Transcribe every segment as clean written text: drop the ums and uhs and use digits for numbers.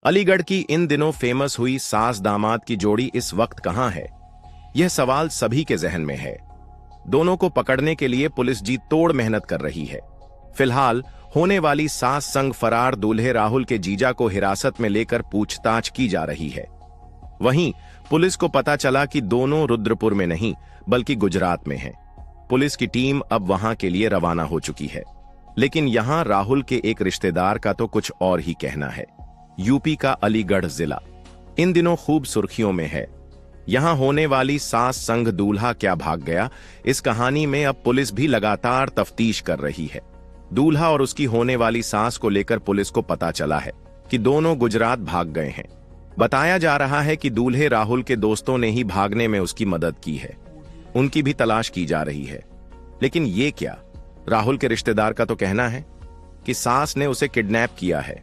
अलीगढ़ की इन दिनों फेमस हुई सास दामाद की जोड़ी इस वक्त कहां है? यह सवाल सभी के जहन में है। दोनों को पकड़ने के लिए पुलिस जी तोड़ मेहनत कर रही है। फिलहाल होने वाली सास संग फरार दूल्हे राहुल के जीजा को हिरासत में लेकर पूछताछ की जा रही है। वहीं पुलिस को पता चला कि दोनों रुद्रपुर में नहीं बल्कि गुजरात में हैं। पुलिस की टीम अब वहां के लिए रवाना हो चुकी है। लेकिन यहां राहुल के एक रिश्तेदार का तो कुछ और ही कहना है। यूपी का अलीगढ़ जिला इन दिनों खूब सुर्खियों में है। यहां होने वाली सास संग दूल्हा क्या भाग गया, इस कहानी में अब पुलिस भी लगातार तफ्तीश कर रही है। दूल्हा और उसकी होने वाली सास को लेकर पुलिस को पता चला है कि दोनों गुजरात भाग गए हैं। बताया जा रहा है कि दूल्हे राहुल के दोस्तों ने ही भागने में उसकी मदद की है। उनकी भी तलाश की जा रही है। लेकिन ये क्या? राहुल के रिश्तेदार का तो कहना है कि सास ने उसे किडनैप किया है।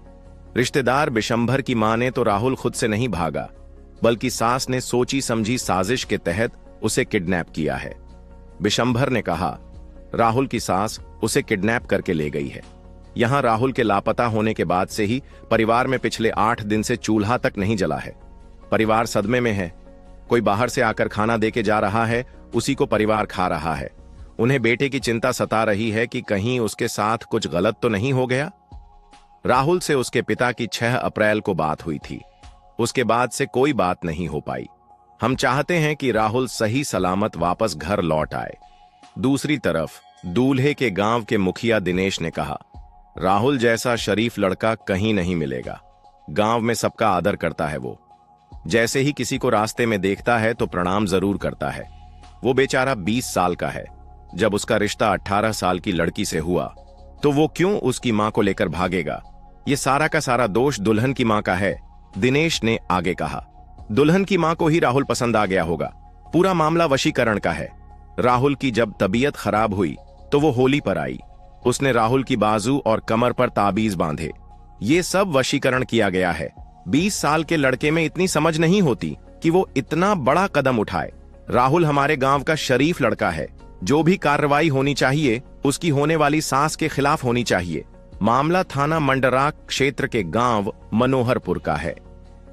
रिश्तेदार बिशंभर की मां ने तो राहुल खुद से नहीं भागा, बल्कि सास ने सोची समझी साजिश के तहत उसे किडनैप किया है। बिशंभर ने कहा राहुल की सास उसे किडनैप करके ले गई है। यहां राहुल के लापता होने के बाद से ही परिवार में पिछले 8 दिन से चूल्हा तक नहीं जला है। परिवार सदमे में है। कोई बाहर से आकर खाना देके जा रहा है, उसी को परिवार खा रहा है। उन्हें बेटे की चिंता सता रही है कि कहीं उसके साथ कुछ गलत तो नहीं हो गया। राहुल से उसके पिता की 6 अप्रैल को बात हुई थी। उसके बाद से कोई बात नहीं हो पाई। हम चाहते हैं कि राहुल सही सलामत वापस घर लौट आए। दूसरी तरफ दूल्हे के गांव के मुखिया दिनेश ने कहा राहुल जैसा शरीफ लड़का कहीं नहीं मिलेगा। गांव में सबका आदर करता है वो। जैसे ही किसी को रास्ते में देखता है तो प्रणाम जरूर करता है। वो बेचारा 20 साल का है। जब उसका रिश्ता 18 साल की लड़की से हुआ तो वो क्यों उसकी मां को लेकर भागेगा? ये सारा का सारा दोष दुल्हन की मां का है। दिनेश ने आगे कहा दुल्हन की मां को ही राहुल पसंद आ गया होगा। पूरा मामला वशीकरण का है। राहुल की जब तबीयत खराब हुई तो वो होली पर आई। उसने राहुल की बाजू और कमर पर ताबीज बांधे। ये सब वशीकरण किया गया है। 20 साल के लड़के में इतनी समझ नहीं होती कि वो इतना बड़ा कदम उठाए। राहुल हमारे गांव का शरीफ लड़का है। जो भी कार्रवाई होनी चाहिए उसकी होने वाली सास के खिलाफ होनी चाहिए। मामला थाना मंडराक क्षेत्र के गांव मनोहरपुर का है।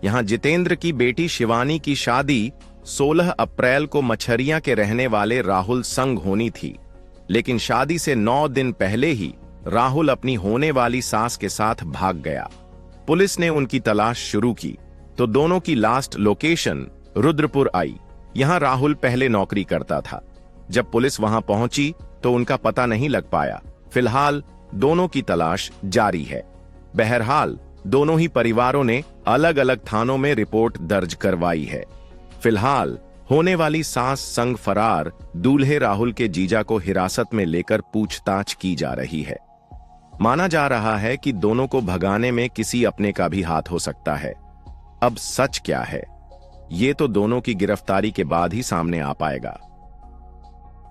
यहां जितेंद्र की बेटी शिवानी की शादी 16 अप्रैल को मछरिया के रहने वाले राहुल संग होनी थी। लेकिन शादी से 9 दिन पहले ही राहुल अपनी होने वाली सास के साथ भाग गया। पुलिस ने उनकी तलाश शुरू की तो दोनों की लास्ट लोकेशन रुद्रपुर आई। यहां राहुल पहले नौकरी करता था। जब पुलिस वहां पहुंची तो उनका पता नहीं लग पाया। फिलहाल दोनों की तलाश जारी है। बहरहाल दोनों ही परिवारों ने अलग अलग थानों में रिपोर्ट दर्ज करवाई है। फिलहाल होने वाली सास संग फरार दूल्हे राहुल के जीजा को हिरासत में लेकर पूछताछ की जा रही है। माना जा रहा है कि दोनों को भगाने में किसी अपने का भी हाथ हो सकता है। अब सच क्या है, ये तो दोनों की गिरफ्तारी के बाद ही सामने आ पाएगा।